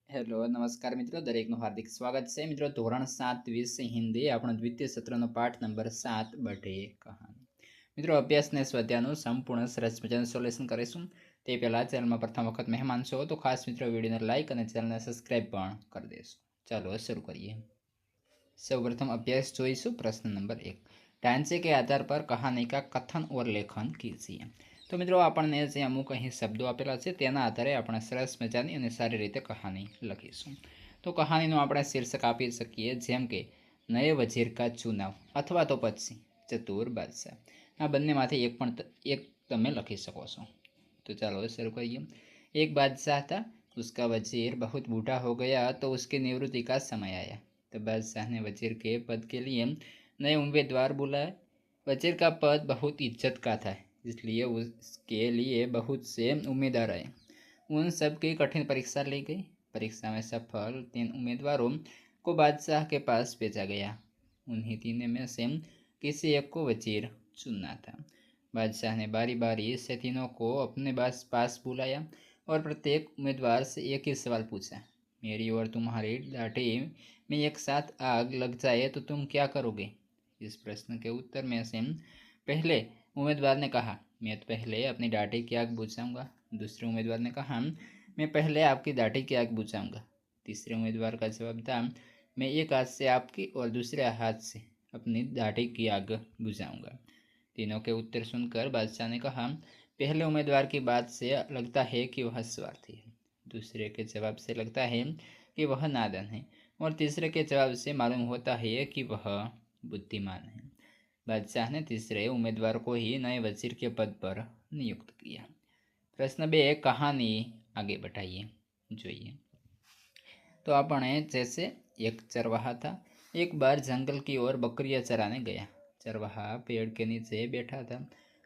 Hello નમસ્કાર મિત્રો, દરેકનું હાર્દિક સ્વાગત છે મિત્રો. ધોરણ 7 વિષય હિન્દી, આપણો દ્વિતીય સત્રનો પાઠ નંબર 7 બઢે કહાની. મિત્રો, અભ્યાસને સ્વાધ્યાયનું સંપૂર્ણ સરસ મજાનું સોલ્યુશન કરીશું. તે પહેલાં ચેનલમાં પ્રથમ વખત મહેમાન છો તો ખાસ મિત્રો વિડીયોને લાઇક અને ચેનલને સબસ્ક્રાઇબ પણ કરી દેશો. ચાલો શરૂ કરીએ. સૌપ્રથમ અભ્યાસ જોઈશું. પ્રશ્ન નંબર 1, ढांचे के आधार पर कहानी का कथन और लेखन कीजिए. तो मित्रों, આપણને જે અમુક અહીં શબ્દો આપેલા છે તેના આધારે આપણે સરસ મજાની અને સારી રીતે કહાની લખીશું. તો કહાનીનું આપણે શીર્ષક આપી શકીએ જેમ કે નયે વજીર કા ચુનાવ અથવા તો પછી ચતુર બાદશાહ. આ બંનેમાંથી એક તમે લખી શકો છો. तो चलो शुरू करिए. एक बादशाह था, उसका वजीर बहुत बूढ़ा हो गया तो उसकी निवृत्ति का समय आया. तो बादशाह ने वजीर के पद के लिए नए उम्मीदवार बुलाए. वजीर का पद बहुत इज्जत का था, इसलिए उसके लिए बहुत से उम्मीदवार आए. उन सब की कठिन परीक्षा ली गई. परीक्षा में सफल 3 उम्मीदवारों को बादशाह के पास भेजा गया. उन्हीं 3 में से किसी एक को वजीर चुनना था. बादशाह ने बारी बारी से तीनों को अपने पास बुलाया और प्रत्येक उम्मीदवार से एक ही सवाल पूछा. मेरी और तुम्हारी लाठी में एक साथ आग लग जाए तो तुम क्या करोगे? इस प्रश्न के उत्तर में से पहले उम्मीदवार ने कहा, मैं तो पहले अपनी डांटी की आग बुझाऊंगा. दूसरे उम्मीदवार ने कहा, मैं पहले आपकी डांटी की आग बुझाऊंगा. तीसरे उम्मीदवार का जवाब था, मैं एक हाथ से आपकी और दूसरे हाथ से अपनी डांटी की आग बुझाऊंगा. तीनों के उत्तर सुनकर बादशाह ने कहा, पहले उम्मीदवार की बात से लगता है कि वह स्वार्थी है, दूसरे के जवाब से लगता है कि वह नादान है और तीसरे के जवाब से मालूम होता है कि वह बुद्धिमान है. बादशाह ने तीसरे उम्मीदवार को ही नए वजीर के पद पर नियुक्त किया. प्रश्न 2, कहानी आगे बढ़ाइए. જોઈએ तो આપણે जैसे एक चरवाहा था, एक बार जंगल की ओर बकरियां चराने गया. चरवाहा पेड़ के नीचे बैठा था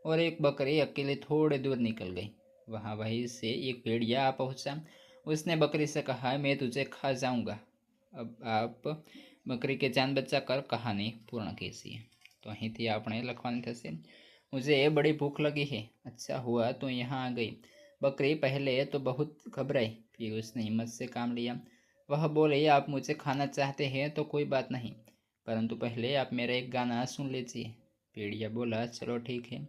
और एक बकरी अकेले थोड़े दूर निकल गई. वहीं से एक भेड़िया आ पहुंचा. उसने बकरी से कहा, मैं तुझे खा जाऊंगा. अब आप बकरी के जान बचा कर कहानी पूर्ण कीजिए. तो અહીંથી આપણે લખવાની થશે, मुझे बड़ी भूख लगी है, अच्छा हुआ तो यहाँ आ गई. बकरी पहले तो बहुत घबराई, फिर उसने हिम्मत से काम लिया. वह बोले, आप मुझे खाना चाहते हैं तो कोई बात नहीं, परंतु पहले आप मेरा एक गाना सुन लीजिए. भेड़िया बोला, चलो ठीक है,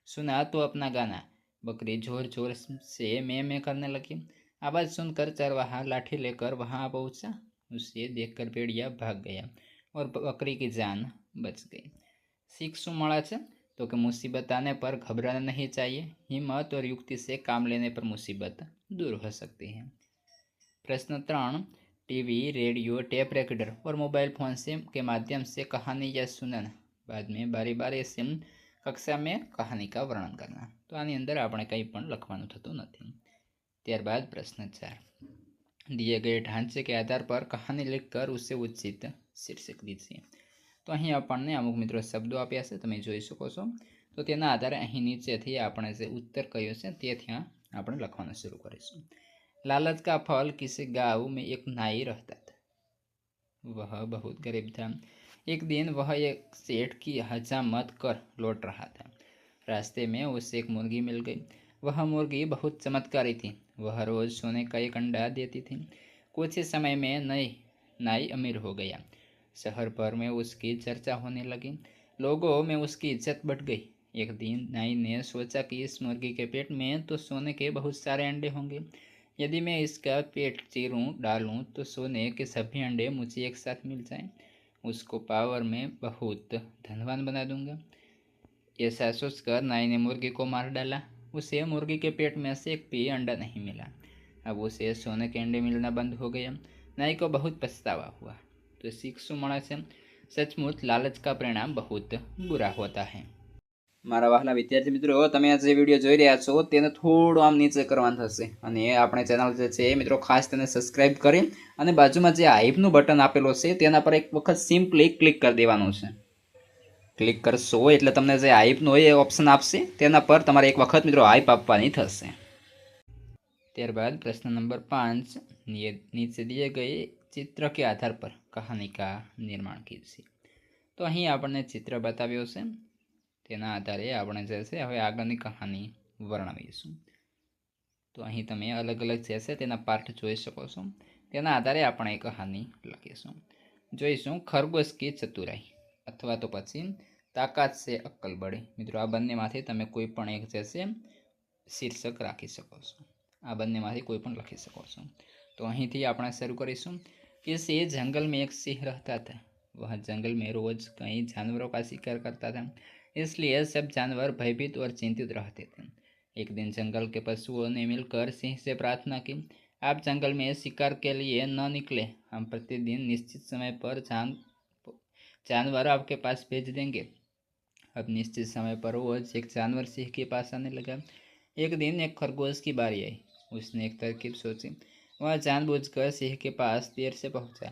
सुना तो अपना गाना. बकरी जोर जोर से मैं करने लगी. आवाज़ सुनकर चरवाहा लाठी लेकर वहाँ पहुँचा. उसे देखकर भेड़िया भाग गया और बकरी की जान बच गई. सीख શું મળે છે? तो कि मुसीबत आने पर घबराना नहीं चाहिए, हिम्मत और युक्ति से काम लेने पर मुसीबत दूर हो सकती है. प्रश्न 3, टीवी, रेडियो, टेप रेकॉर्डर और मोबाइल फोन से के माध्यम से कहानी या सुनना. बाद में बारी बारी से कक्षा में कहानी का वर्णन करना. तो આની અંદર આપણે કંઈ પણ લખવાનું થતું નથી. ત્યારબાદ પ્રશ્ન 4, दिए गए ढांचे के आधार पर कहानी लिखकर उसे उचित शीर्षक दीजिए. तो અહીં આપણને અમુક મિત્રો શબ્દો આપ્યા છે, તમે જોઈ શકો છો. તો તેના આધારે અહીં નીચેથી આપણે જે ઉત્તર કહ્યું છે તે ત્યાં આપણે લખવાનું શરૂ કરીશું. लालच का फल, किसी गांव में एक नाई रहता था. वह बहुत गरीब था. एक दिन वह एक सेठ की हजामत कर लौट रहा था. रास्ते में उसे एक मुर्गी मिल गई. वह मुर्गी बहुत चमत्कारी थी. वह रोज सोने का एक अंडा देती थी. कुछ ही समय में नाई अमीर हो गया. शहर भर में उसकी चर्चा होने लगी. लोगों में उसकी इज्जत बढ़ गई. एक दिन नाई ने सोचा कि इस मुर्गी के पेट में तो सोने के बहुत सारे अंडे होंगे. यदि मैं इसका पेट चीरूं डालूं तो सोने के सभी अंडे मुझे एक साथ मिल जाएं. उसको पावर में बहुत धनवान बना दूंगा. ऐसा सोचकर नाई ने मुर्गी को मार डाला. उसे मुर्गी के पेट में से एक भी अंडा नहीं मिला. अब उसे सोने के अंडे मिलना बंद हो गया. नाई को बहुत पछतावा हुआ. तो सीख શું મળે છે? સચમુચ લાલચ का परिणाम बहुत बुरा होता है. મારા વહાલા વિદ્યાર્થી મિત્રો, તમે આ જે વિડીયો જોઈ રહ્યા છો તેને થોડું આમ નીચે કરવાનું થશે અને આપણે ચેનલ જે છે મિત્રો ખાસ તેને સબસ્ક્રાઇબ કરી અને બાજુમાં જે હાઈપનું બટન આપેલું છે તેના પર એક વખત સિમ્પલી ક્લિક કરી દેવાનું છે. ક્લિક કરશો એટલે તમને જે હાઈપનું હોય એ ઓપ્શન આપશે, તેના પર તમારે એક વખત મિત્રો હાઈપ આપવાની થશે. ત્યારબાદ પ્રશ્ન નંબર 5, नीचे दिए गए चित्र के आधार पर कहानी का निर्माण कीजिए. तो અહીં આપણને ચિત્ર બતાવ્યો છે, તેના આધારે આપણે જે છે હવે આગળની કહાની વર્ણવીશું. તો અહીં તમે અલગ અલગ જે છે તેના પાર્ટ જોઈ શકો છો. તેના આધારે આપણે કહાની લખીશું. જોઈશું ખરગોશ કી ચતુરાઈ અથવા તો પછી તાકાત સે અક્કલ બળી. મિત્રો આ બંનેમાંથી તમે કોઈ પણ એક જે છે શીર્ષક રાખી શકો છો. આ બંનેમાંથી કોઈ પણ લખી શકો છો. તો અહીંથી આપણે શરૂ કરીશું. किसी जंगल में एक सिंह रहता था. वह जंगल में रोज कई जानवरों का शिकार करता था, इसलिए सब जानवर भयभीत और चिंतित रहते थे. एक दिन जंगल के पशुओं ने मिलकर सिंह से प्रार्थना की, आप जंगल में शिकार के लिए न निकले, हम प्रतिदिन निश्चित समय पर जानवर आपके पास भेज देंगे. अब निश्चित समय पर रोज एक जानवर सिंह के पास आने लगा. एक दिन एक खरगोश की बारी आई. उसने एक तरकीब सोची. वह जानबूझकर सिंह के पास देर से पहुंचा.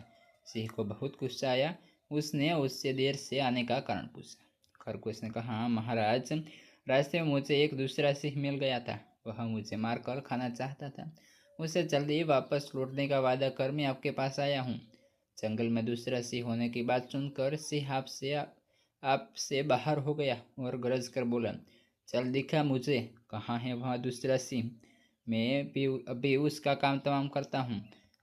सिंह को बहुत गुस्सा आया. उसने उससे देर से आने का कारण पूछा. खरगोश ने कहा, महाराज, रास्ते में मुझे एक दूसरा सिंह मिल गया था. वह मुझे मारकर खाना चाहता था. उसे जल्दी वापस लौटने का वादा कर मैं आपके पास आया हूँ. जंगल में दूसरा सिंह होने की बात सुनकर सिंह आपसे बाहर हो गया और गरज कर बोला, चल दिखा मुझे, कहाँ है वह दूसरा सिंह, मैं भी अभी उसका काम तमाम करता हूँ.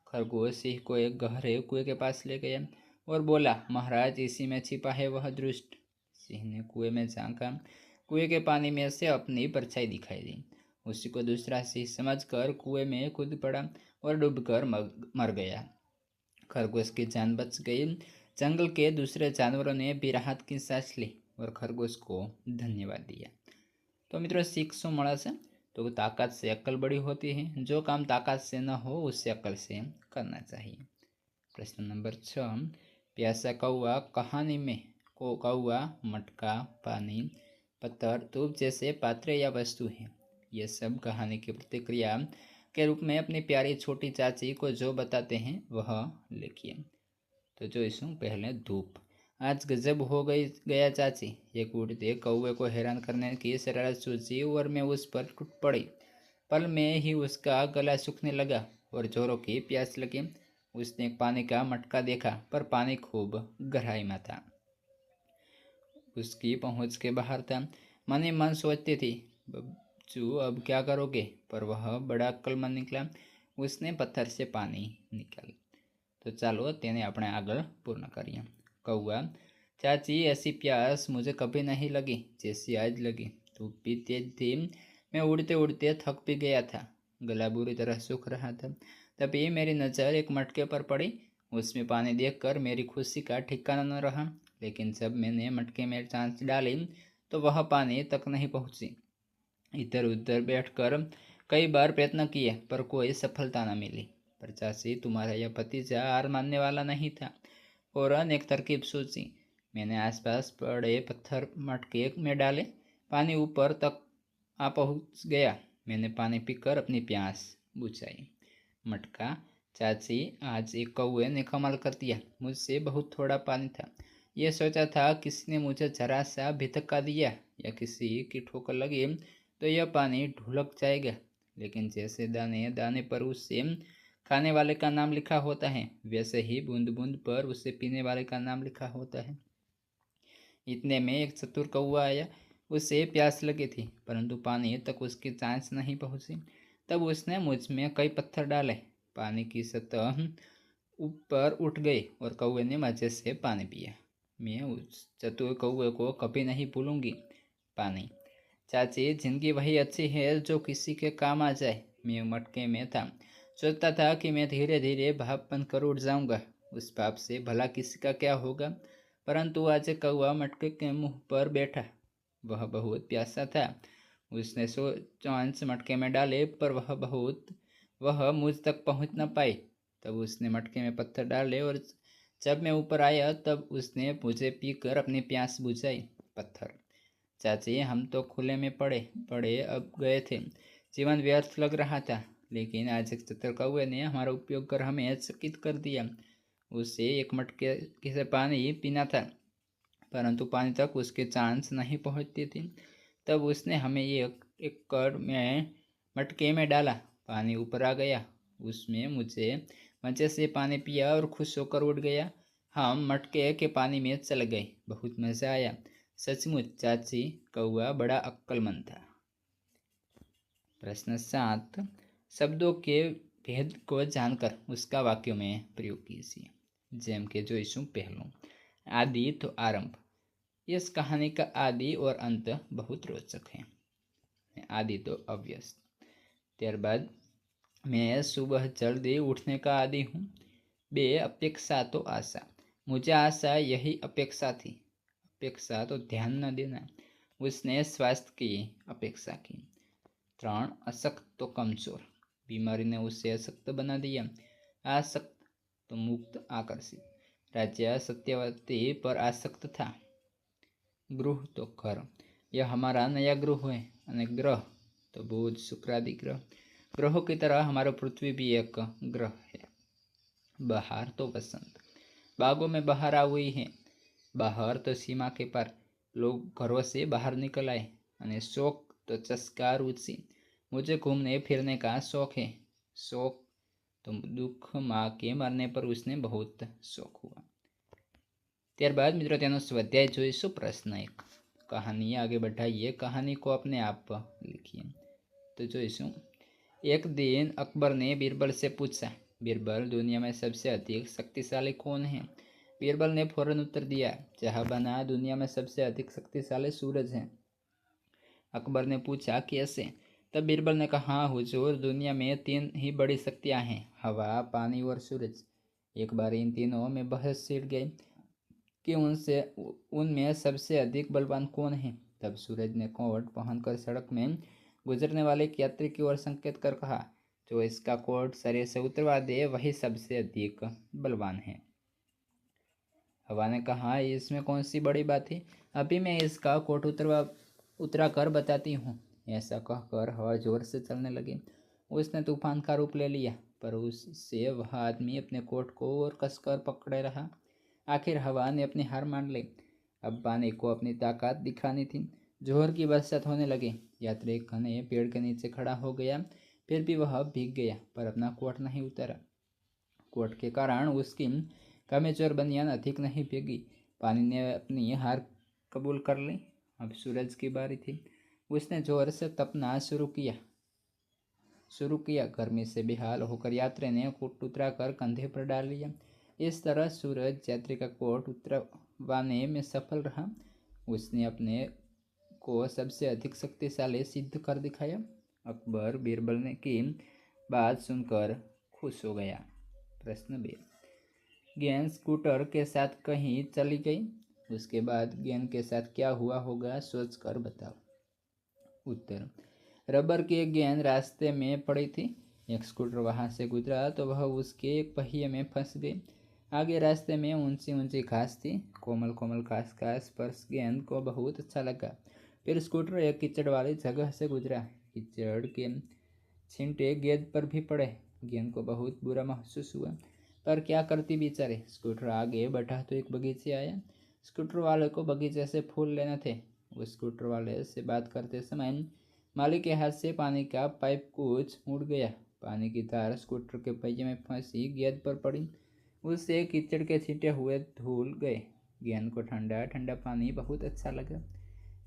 खरगोश सिंह को एक गहरे कुएं के पास ले गया और बोला, महाराज, इसी में छिपा है वह दुष्ट. सिंह ने कुएं में झांका. कुएं के पानी में से अपनी परछाई दिखाई दी. उसी को दूसरा सिंह समझकर कुएं में कूद पड़ा और डूबकर मर गया. खरगोश की जान बच गई. जंगल के दूसरे जानवरों ने भी राहत की सांस ली और खरगोश को धन्यवाद दिया. तो मित्रों, सीख શું મળે છે? तो ताकत से अक्ल बड़ी होती है. जो काम ताकत से न हो उसे अक्ल से करना चाहिए. प्रश्न नंबर 6. प्यासा कौवा कहानी में कौवा, मटका, पानी, पत्थर, धूप जैसे पात्र या वस्तु है. ये सब कहानी की प्रतिक्रिया के रूप में अपनी प्यारी छोटी चाची को जो बताते हैं वह लिखिए. तो જોઈશું पहले धूप. आज गजब हो गया चाची. एक उड़ते कौवे को हैरान करने की शरारत सूझी और मैं उस पर टूट पड़ी. पल में ही उसका गला सूखने लगा और जोरों की प्यास लगी. उसने एक पानी का मटका देखा, पर पानी खूब गहराई में था, उसकी पहुंच के बाहर था. मन ही मन सोचती थी, बच्चू अब क्या करोगे? पर वह बड़ा अक्लमंद निकला. उसने पत्थर से पानी निकाला. तो चालो तेने अपने आगे पूर्ण करिए. कौवा, चाची, ऐसी प्यास मुझे कभी नहीं लगी जैसी आज लगी. धूप भी तेज थी. मैं उड़ते उड़ते थक भी गया था. गला बुरी तरह सूख रहा था. तभी मेरी नज़र एक मटके पर पड़ी. उसमें पानी देखकर मेरी खुशी का ठिकाना न रहा. लेकिन जब मैंने मटके में चांच डाली तो वह पानी तक नहीं पहुंची. इधर उधर बैठकर कई बार प्रयत्न किए, पर कोई सफलता न मिली. पर चाची, तुम्हारा यह भतीजा हार मानने वाला नहीं था. फौरन एक तरकीब सोची. मैंने आसपास पड़े पत्थर मटके में डाले. पानी ऊपर तक आ पहुंच गया. मैंने पानी पीकर अपनी प्यास बुझाई. मटका, चाची, आज एक कौवे ने कमाल कर दिया. मुझसे बहुत थोड़ा पानी था. यह सोचा था किसी ने मुझे जरा सा भी धक्का दिया या किसी की ठोकर लगी तो यह पानी ढुलक जाएगा. लेकिन जैसे दाने दाने पर उससे खाने वाले का नाम लिखा होता है, वैसे ही बूंद बूंद पर उसे पीने वाले का नाम लिखा होता है. इतने में एक चतुर कौवा आया. उसे प्यास लगी थी, परंतु पानी तक उसकी चांच नहीं पहुंची. तब उसने मुझ में कई पत्थर डाले. पानी की सतह ऊपर उठ गई और कौवे ने मजे से पानी पिया. मैं उस चतुर कौवे को कभी नहीं भूलूंगी. पानी, चाची, जिंदगी वही अच्छी है जो किसी के काम आ जाए. मैं मटके में था, सोचता था कि मैं धीरे धीरे भाप बनकर उड़ जाऊंगा. उस भाप से भला किसी का क्या होगा. परंतु आज कौवा मटके के मुंह पर बैठा. वह बहुत प्यासा था. उसने 100 चांच मटके में डाले, पर वह मुझ तक पहुंच न पाई. तब उसने मटके में पत्थर डाले और जब मैं ऊपर आया तब उसने मुझे पीकर अपनी प्यास बुझाई. पत्थर, चाची, हम तो खुले में पड़े अब गए थे. जीवन व्यर्थ लग रहा था. लेकिन आज एक चतुर कौवे ने हमारा उपयोग कर हमें चकित कर दिया. उसे एक मटके से पानी पीना था, परंतु पानी तक उसकी चांच नहीं पहुंचती थी. तब उसने हमें एक कड़ में मटके में डाला. पानी ऊपर आ गया. उसमें मुझे मजे से पानी पिया और खुश होकर उड़ गया. हम मटके के पानी में चल गए. बहुत मज़ा आया. सचमुच चाची, कौवा बड़ा अक्लमंद था. प्रश्न 7. शब्दों के भेद को जानकर उसका वाक्यों में प्रयोग कीजिए। जेम के જોઈશું पहलू आदि तो आरंभ। इस कहानी का आदि और अंत बहुत रोचक है। आदि तो अव्यस्त। ત્યારબાદ मैं सुबह जल्दी उठने का आदी हूँ। बे अपेक्षा तो आशा। मुझे आशा यही अपेक्षा थी। अपेक्षा तो ध्यान न देना। उसने स्वास्थ्य की अपेक्षा की। 3 अशक्त तो कमजोर। बीमारी ने उसे अशक्त बना दिया। आसक्त तो मुक्त आकर्षित। राज्य सत्यवती पर आसक्त था। गृह तो घर। यह हमारा नया गृह है। અને ग्रह तो बुध शुक्रादि ग्रह। ग्रहों की तरह हमारा पृथ्वी भी एक ग्रह है। बहार तो बसंत। बागों में बहार आ हुई है। बाहर तो सीमा के पार। लोग घरों से बाहर निकल आए। અને शौक तो चस्का रुचि। मुझे घूमने फिरने का शौक है। शौक तो दुख माँ के मरने पर उसने बहुत शौक हुआ। ત્યારબાદ મિત્રો તેનો સ્વાધ્યાય જોઈશું। પ્રશ્ન 1 कहानी आगे बढ़ाइए। कहानी को अपने आप लिखिए। तो જોઈશું एक दिन अकबर ने बीरबल से पूछा, बीरबल दुनिया में सबसे अधिक शक्तिशाली कौन है? बीरबल ने फौरन उत्तर दिया, जहांबना दुनिया में सबसे अधिक शक्तिशाली सूरज है। अकबर ने पूछा, कैसे? तब बीरबल ने कहा, हाँ हुजूर, दुनिया में 3 ही बड़ी शक्तियां हैं, हवा, पानी और सूरज। एक बार इन तीनों में बहस छिड़ गई कि उनमें सबसे अधिक बलवान कौन है। तब सूरज ने कोट पहनकर सड़क में गुजरने वाले एक यात्री की ओर संकेत कर कहा, जो इसका कोट शरीर से उतरवा दे वही सबसे अधिक बलवान है। हवा ने कहा, इसमें कौन सी बड़ी बात है, अभी मैं इसका कोट उतरा कर बताती हूँ। ऐसा कहकर हवा जोर से चलने लगी। उसने तूफान का रूप ले लिया, पर उससे वह आदमी अपने कोट को और कसकर पकड़े रहा। आखिर हवा ने अपनी हार मान ली। अब पानी को अपनी ताकत दिखानी थी। जोहर की बरसात होने लगी। यात्री एक घने पेड़ के नीचे खड़ा हो गया। फिर भी वह भीग गया, पर अपना कोट नहीं उतारा। कोट के कारण उसकी कमजोर बनियान अधिक नहीं भीगी। पानी ने अपनी हार कबूल कर ली। अब सूरज की बारी थी। उसने जोर से तपना शुरू किया। गर्मी से बेहाल होकर यात्री ने कोट उतरा कर कंधे पर डाल लिया। इस तरह सूरज यात्री का कोट उतरवाने में सफल रहा। उसने अपने को सबसे अधिक शक्तिशाली सिद्ध कर दिखाया। अकबर बीरबल ने की बात सुनकर खुश हो गया। प्रश्न 2 गेंद स्कूटर के साथ कहीं चली गई। उसके बाद गेंद के साथ क्या हुआ होगा, सोच कर बताओ। उत्तर, रबर की एक गेंद रास्ते में पड़ी थी। एक स्कूटर वहां से गुजरा तो वह उसके एक पहिए में फंस गई। आगे रास्ते में ऊंची ऊंची घास थी। कोमल कोमल घास का स्पर्श गेंद को बहुत अच्छा लगा। फिर स्कूटर एक कीचड़ वाली जगह से गुजरा। कीचड़ के छींटे गेंद पर भी पड़े। गेंद को बहुत बुरा महसूस हुआ, पर क्या करती बेचारे। स्कूटर आगे बढ़ा तो एक बगीचे आया। स्कूटर वाले को बगीचे से फूल लेने थे। उस स्कूटर वाले से बात करते समय मालिक के हाथ से पानी का पाइप कुछ उड़ गया। पानी की धार स्कूटर के पहिए में फंसी गेंद पर पड़ी। उससे कीचड़ के छींटे हुए धुल गए। गेंद को ठंडा ठंडा पानी बहुत अच्छा लगा।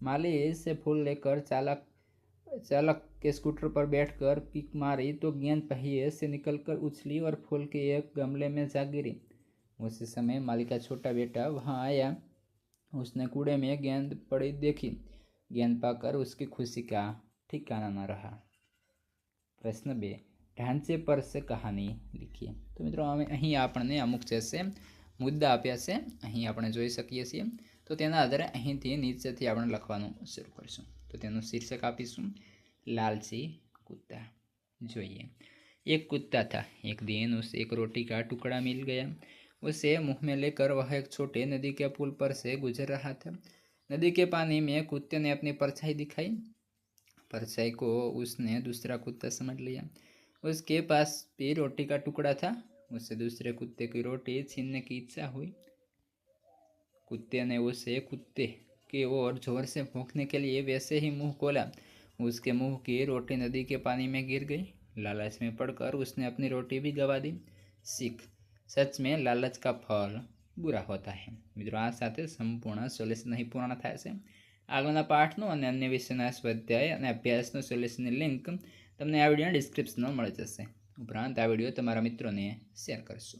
माली से फूल लेकर चालक के स्कूटर पर बैठकर किक मारी तो गेंद पहिए से निकलकर उछली और फूल के एक गमले में जा गिरी। उसी समय माली का छोटा बेटा वहां आया। उसने कूड़े में गेंद पड़ी देखी। गेंद पाकर उसकी खुशी का ठिकाना न रहा। प्रश्न 2 ढांचे पर से कहानी लिखिए। तो मित्रों અહીં આપણને અમુક જે છે મુદ્દા આપ્યા છે, અહીં આપણે જોઈ શકીએ છીએ। તો તેના આધારે અહીંથી નીચેથી આપણે લખવાનું શરૂ કરીશું। તો તેનું શીર્ષક આપીશું લાલચી કૂતા। જોઈએ। एक कुत्ता था। एक दिन उसे एक रोटी का टुकड़ा मिल गया। उसे मुंह में लेकर वह एक छोटे नदी के पुल पर से गुजर रहा था। नदी के पानी में कुत्ते ने अपनी परछाई दिखाई। परछाई को उसने दूसरा कुत्ता समझ लिया। उसके पास भी रोटी का टुकड़ा था। उसे दूसरे कुत्ते की रोटी छीनने की इच्छा हुई। कुत्ते ने उसे कुत्ते की ओर जोर से भौंकने के लिए वैसे ही मुंह खोला। उसके मुंह की रोटी नदी के पानी में गिर गई। लालच में पड़कर उसने अपनी रोटी भी गवा दी। सीख, सच में लालच का फल बुरा होता है। મિત્રો આ સાથે સંપૂર્ણ સોલ્યુશન અહીં પૂર્ણ થાય છે। આગળના પાઠનું અને અન્ય વિષયના સ્વાધ્યાય અને અભ્યાસનું સોલ્યુશનની લિંક તમને આ વિડીયોના ડિસ્ક્રિપ્શનમાં મળી જશે। ઉપરાંત આ વિડીયો તમારા મિત્રોને શેર કરશો।